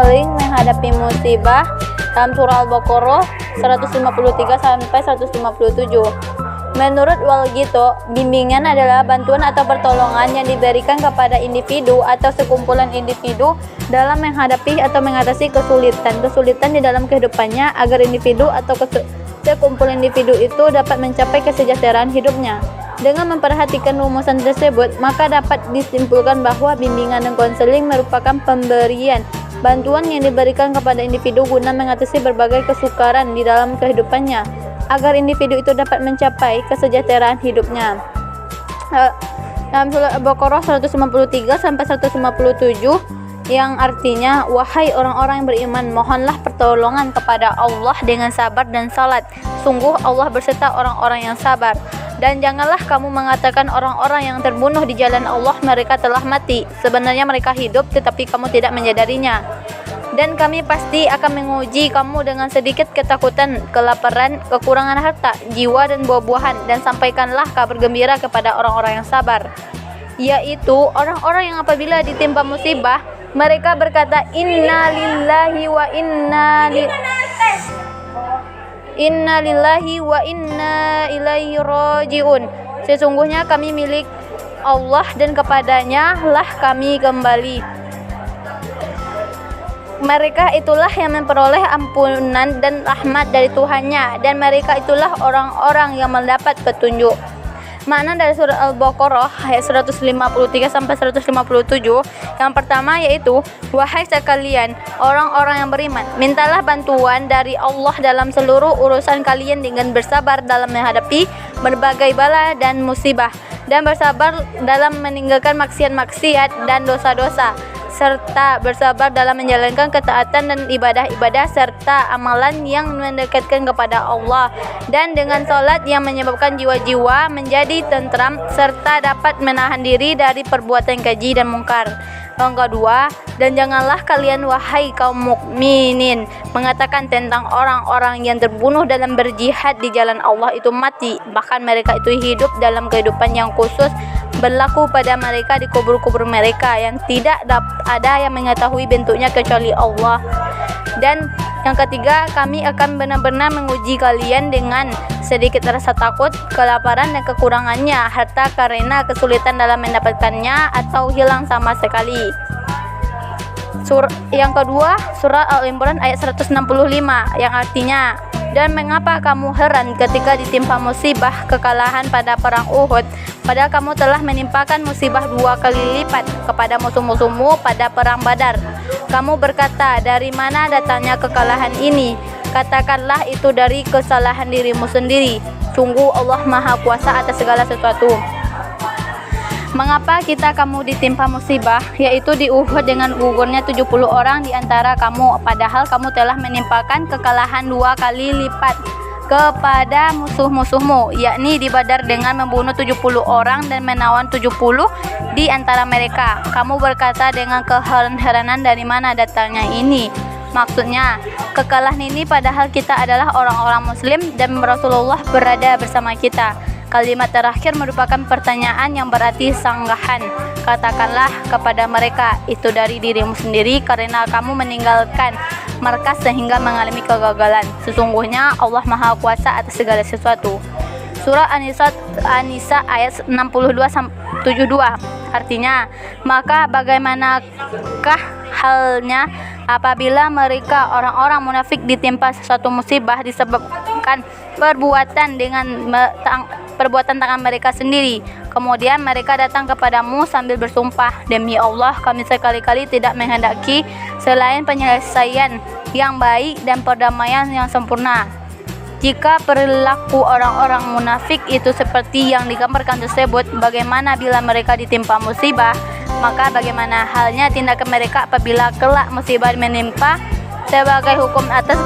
konseling menghadapi musibah dalam surah Al-Baqarah 153 sampai 157. Menurut Walgito, bimbingan adalah bantuan atau pertolongan yang diberikan kepada individu atau sekumpulan individu dalam menghadapi atau mengatasi kesulitan di dalam kehidupannya agar individu atau sekumpulan individu itu dapat mencapai kesejahteraan hidupnya. Dengan memperhatikan rumusan tersebut, maka dapat disimpulkan bahwa bimbingan dan konseling merupakan pemberian bantuan yang diberikan kepada individu guna mengatasi berbagai kesukaran di dalam kehidupannya agar individu itu dapat mencapai kesejahteraan hidupnya. Dalam surah Al-Baqarah 153 sampai 157 yang artinya, wahai orang-orang yang beriman, mohonlah pertolongan kepada Allah dengan sabar dan salat. Sungguh Allah berserta orang-orang yang sabar. Dan janganlah kamu mengatakan orang-orang yang terbunuh di jalan Allah mereka telah mati. Sebenarnya mereka hidup tetapi kamu tidak menyadarinya. Dan kami pasti akan menguji kamu dengan sedikit ketakutan, kelaparan, kekurangan harta, jiwa dan buah-buahan. Dan sampaikanlah kabar gembira kepada orang-orang yang sabar, yaitu orang-orang yang apabila ditimpa musibah mereka berkata inna lillahi wa inna ilaihi rajiun. Sesungguhnya kami milik Allah dan kepadanya lah kami kembali. Mereka itulah yang memperoleh ampunan dan rahmat dari Tuhannya, dan mereka itulah orang-orang yang mendapat petunjuk. Makna dari surah Al-Baqarah ayat 153 sampai 157 yang pertama yaitu, wahai sekalian orang-orang yang beriman, mintalah bantuan dari Allah dalam seluruh urusan kalian dengan bersabar dalam menghadapi berbagai bala dan musibah, dan bersabar dalam meninggalkan maksiat-maksiat dan dosa-dosa, serta bersabar dalam menjalankan ketaatan dan ibadah-ibadah serta amalan yang mendekatkan kepada Allah, dan dengan salat yang menyebabkan jiwa-jiwa menjadi tentram serta dapat menahan diri dari perbuatan keji dan mungkar. Yang kedua, dan janganlah kalian wahai kaum mukminin mengatakan tentang orang-orang yang terbunuh dalam berjihad di jalan Allah itu mati, bahkan mereka itu hidup dalam kehidupan yang khusus berlaku pada mereka di kubur-kubur mereka yang tidak ada yang mengetahui bentuknya kecuali Allah. Dan yang ketiga, kami akan benar-benar menguji kalian dengan sedikit rasa takut, kelaparan dan kekurangannya harta karena kesulitan dalam mendapatkannya atau hilang sama sekali. Yang kedua, surah Al-Imran ayat 165 yang artinya, dan mengapa kamu heran ketika ditimpa musibah kekalahan pada perang Uhud, padahal kamu telah menimpakan musibah 2 kali lipat kepada musuh-musuhmu pada perang Badar. Kamu berkata, dari mana datangnya kekalahan ini? Katakanlah itu dari kesalahan dirimu sendiri. Sungguh Allah Maha Kuasa atas segala sesuatu. Mengapa kamu ditimpa musibah, yaitu di Uhud dengan gugurnya 70 orang di antara kamu, padahal kamu telah menimpakan kekalahan 2 kali lipat kepada musuh-musuhmu, yakni di Badar dengan membunuh 70 orang dan menawan 70 di antara mereka. Kamu berkata dengan keheran-heranan, dari mana datangnya ini? Maksudnya, kekalahan ini padahal kita adalah orang-orang muslim dan Rasulullah berada bersama kita. Kalimat terakhir merupakan pertanyaan yang berarti sanggahan. Katakanlah kepada mereka, itu dari dirimu sendiri karena kamu meninggalkan markas sehingga mengalami kegagalan. Sesungguhnya Allah Maha Kuasa atas segala sesuatu. Surah An-Nisa ayat 62-72 artinya, maka bagaimanakah halnya apabila mereka orang-orang munafik ditimpa sesuatu musibah disebabkan perbuatan tangan mereka sendiri. Kemudian mereka datang kepadamu sambil bersumpah, demi Allah kami sekali-kali tidak menghendaki selain penyelesaian yang baik dan perdamaian yang sempurna. Jika perilaku orang-orang munafik itu seperti yang digambarkan tersebut, bagaimana bila mereka ditimpa musibah? Maka bagaimana halnya tindakan mereka apabila kelak musibah menimpa? Sebagai hukum atas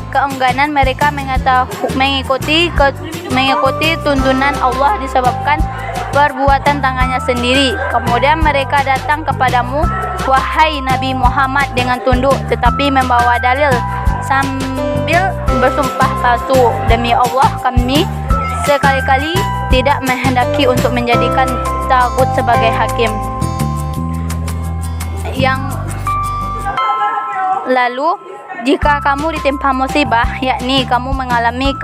keengganan mereka mengikuti tuntunan Allah disebabkan perbuatan tangannya sendiri. Kemudian mereka datang kepadamu, wahai Nabi Muhammad, dengan tunduk tetapi membawa dalil sambil bersumpah palsu, demi Allah kami sekali-kali tidak menghendaki untuk menjadikan tagut sebagai hakim. Yang Lalu jika kamu ditimpa musibah, yakni kamu mengalami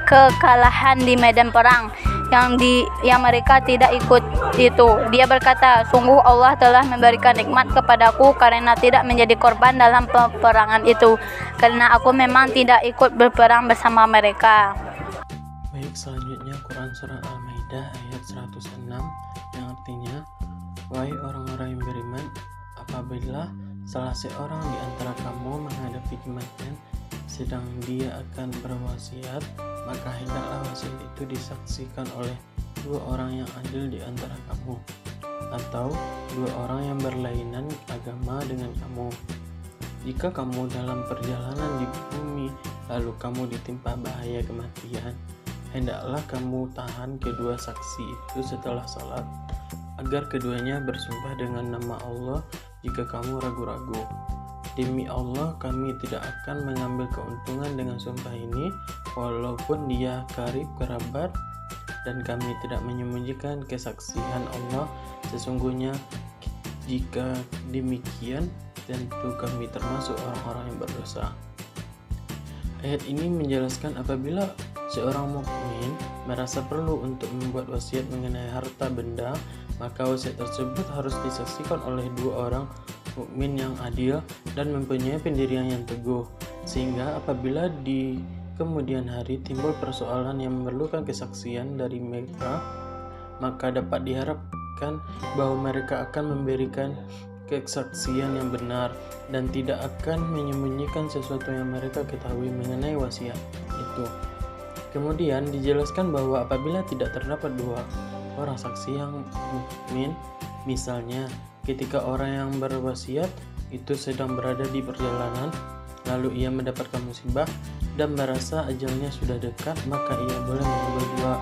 kekalahan di medan perang yang mereka tidak ikut itu, dia berkata, sungguh Allah telah memberikan nikmat kepadaku karena tidak menjadi korban dalam peperangan itu, karena aku memang tidak ikut berperang bersama mereka. Baik, selanjutnya Quran Surah Al-Maidah ayat 106 yang artinya, wahai orang-orang yang beriman, apabila salah seorang di antara kamu menghadapi kematian sedang dia akan berwasiat, maka hendaklah wasiat itu disaksikan oleh dua orang yang adil di antara kamu, atau dua orang yang berlainan agama dengan kamu. Jika kamu dalam perjalanan di bumi lalu kamu ditimpa bahaya kematian, hendaklah kamu tahan kedua saksi itu setelah salat, agar keduanya bersumpah dengan nama Allah jika kamu ragu-ragu. Demi Allah, kami tidak akan mengambil keuntungan dengan sumpah ini, walaupun dia karib kerabat, dan kami tidak menyembunyikan kesaksian Allah. Sesungguhnya jika demikian, tentu kami termasuk orang-orang yang berdosa. Ayat ini menjelaskan apabila seorang mukmin merasa perlu untuk membuat wasiat mengenai harta benda, maka wasiat tersebut harus disaksikan oleh dua orang mukmin yang adil dan mempunyai pendirian yang teguh, sehingga apabila di kemudian hari timbul persoalan yang memerlukan kesaksian dari mereka, maka dapat diharapkan bahwa mereka akan memberikan kesaksian yang benar dan tidak akan menyembunyikan sesuatu yang mereka ketahui mengenai wasiat itu. Kemudian dijelaskan bahwa apabila tidak terdapat dua orang saksi yang mukmin, misalnya ketika orang yang berwasiat itu sedang berada di perjalanan, lalu ia mendapatkan musibah dan merasa ajalnya sudah dekat, maka ia boleh mengambil dua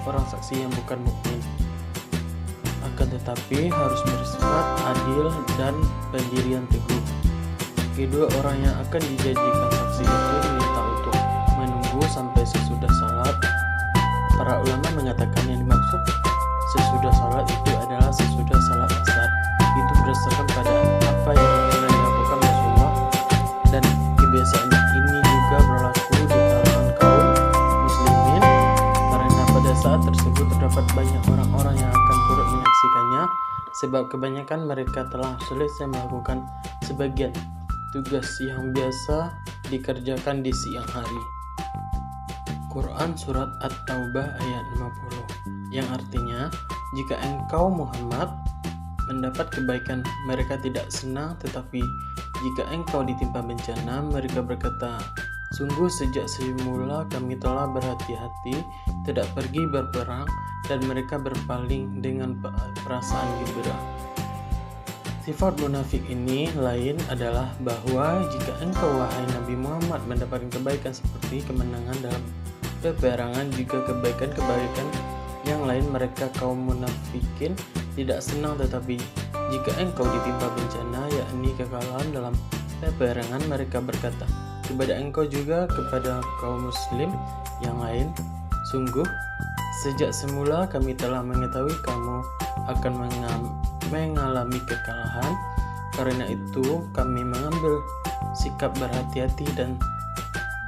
orang saksi yang bukan mukmin. Akan tetapi harus bersifat adil dan pendirian teguh. Kedua orang yang akan dijadikan saksi itu diminta untuk menunggu sampai sesudah salat. Para ulama mengatakan yang dimaksud sesudah salat itu adalah sesudah salat asar. Itu berdasarkan pada apa yang pernah dilakukan Rasulullah, dan kebiasaan ini juga berlaku di kalangan kaum muslimin, karena pada saat tersebut terdapat banyak orang-orang yang akan turut menyaksikannya, sebab kebanyakan mereka telah selesai melakukan sebagian tugas yang biasa dikerjakan di siang hari. Quran Surat At-Taubah ayat 50 yang artinya, jika engkau Muhammad mendapat kebaikan, mereka tidak senang, tetapi jika engkau ditimpa bencana, mereka berkata, sungguh sejak semula kami telah berhati-hati tidak pergi berperang, dan mereka berpaling dengan perasaan gembira. Sifat munafik ini lain adalah bahwa jika engkau wahai Nabi Muhammad mendapatkan kebaikan seperti kemenangan dalam peperangan, juga kebaikan-kebaikan yang lain mereka kaum munafikin tidak senang, tetapi jika engkau ditimpa bencana yakni kekalahan dalam peperangan, mereka berkata kepada engkau juga kepada kaum muslim yang lain, sungguh sejak semula kami telah mengetahui kamu akan mengalami kekalahan, karena itu kami mengambil sikap berhati-hati dan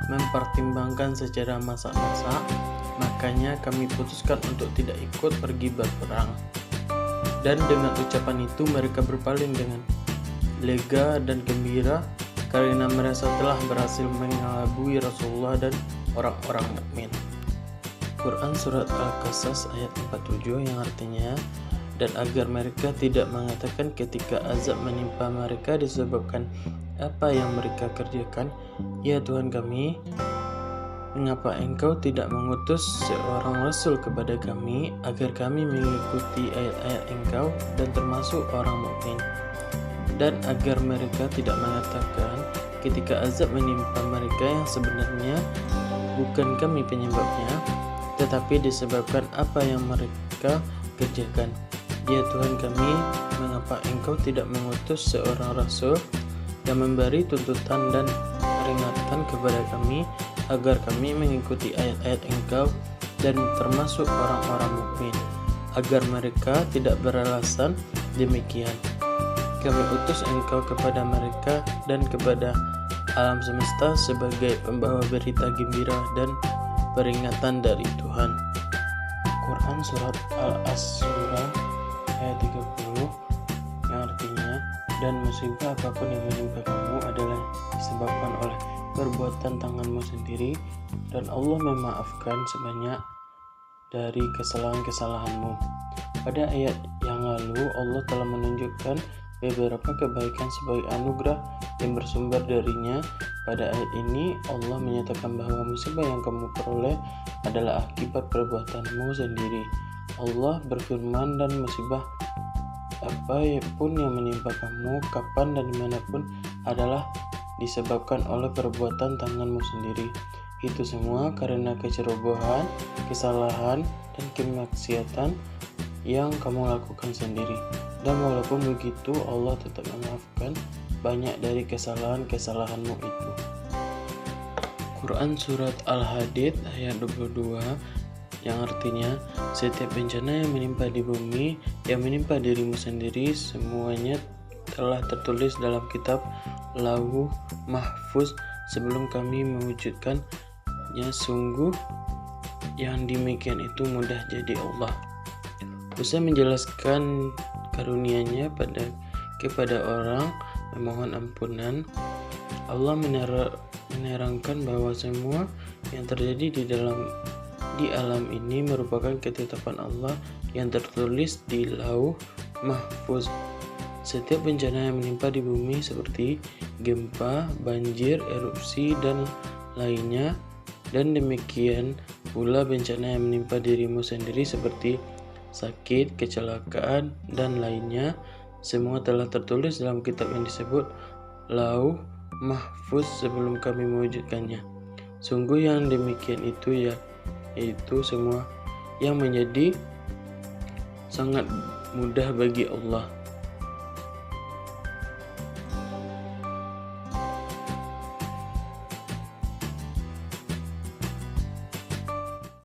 mempertimbangkan secara masak-masak, makanya kami putuskan untuk tidak ikut pergi berperang. Dan dengan ucapan itu mereka berpaling dengan lega dan gembira karena merasa telah berhasil mengelabui Rasulullah dan orang-orang mukmin. Quran Surat Al-Qasas ayat 47 yang artinya, dan agar mereka tidak mengatakan ketika azab menimpa mereka disebabkan apa yang mereka kerjakan, ya Tuhan kami, mengapa engkau tidak mengutus seorang rasul kepada kami agar kami mengikuti ayat-ayat engkau dan termasuk orang mukmin? Dan agar mereka tidak mengatakan ketika azab menimpa mereka yang sebenarnya bukan kami penyebabnya, tetapi disebabkan apa yang mereka kerjakan. Ya Tuhan kami, mengapa engkau tidak mengutus seorang rasul yang memberi tuntutan dan peringatan kepada kami agar kami mengikuti ayat-ayat engkau dan termasuk orang-orang mukmin, agar mereka tidak beralasan demikian. Kami utus engkau kepada mereka dan kepada alam semesta sebagai pembawa berita gembira dan peringatan dari Tuhan. Quran Surat Al-Asr ayat 30 yang artinya, dan musibah apapun yang menimpa kamu adalah disebabkan oleh perbuatan tanganmu sendiri, dan Allah memaafkan sebanyak dari kesalahan-kesalahanmu. Pada ayat yang lalu Allah telah menunjukkan beberapa kebaikan sebagai anugerah yang bersumber darinya. Pada ayat ini Allah menyatakan bahwa musibah yang kamu peroleh adalah akibat perbuatanmu sendiri. Allah berfirman, dan musibah apapun yang menimpa kamu kapan dan dimanapun adalah disebabkan oleh perbuatan tanganmu sendiri. Itu semua karena kecerobohan, kesalahan, dan kemaksiatan yang kamu lakukan sendiri. Dan walaupun begitu, Allah tetap memaafkan banyak dari kesalahan-kesalahanmu itu. Quran Surat Al-Hadid ayat 22 yang artinya, setiap bencana yang menimpa di bumi, yang menimpa dirimu sendiri, semuanya telah tertulis dalam kitab Lauh Mahfuz sebelum kami mewujudkannya. Sungguh yang demikian itu mudah jadi Allah. Usai menjelaskan karunia-Nya kepada orang memohon ampunan, Allah menerangkan bahwa semua yang terjadi di alam ini merupakan ketetapan Allah yang tertulis di Lauh Mahfuz. Setiap bencana yang menimpa di bumi seperti gempa, banjir, erupsi, dan lainnya, dan demikian pula bencana yang menimpa dirimu sendiri seperti sakit, kecelakaan, dan lainnya, semua telah tertulis dalam kitab yang disebut Lauh Mahfuz sebelum kami mewujudkannya. Sungguh yang demikian itu yaitu semua yang menjadi sangat mudah bagi Allah.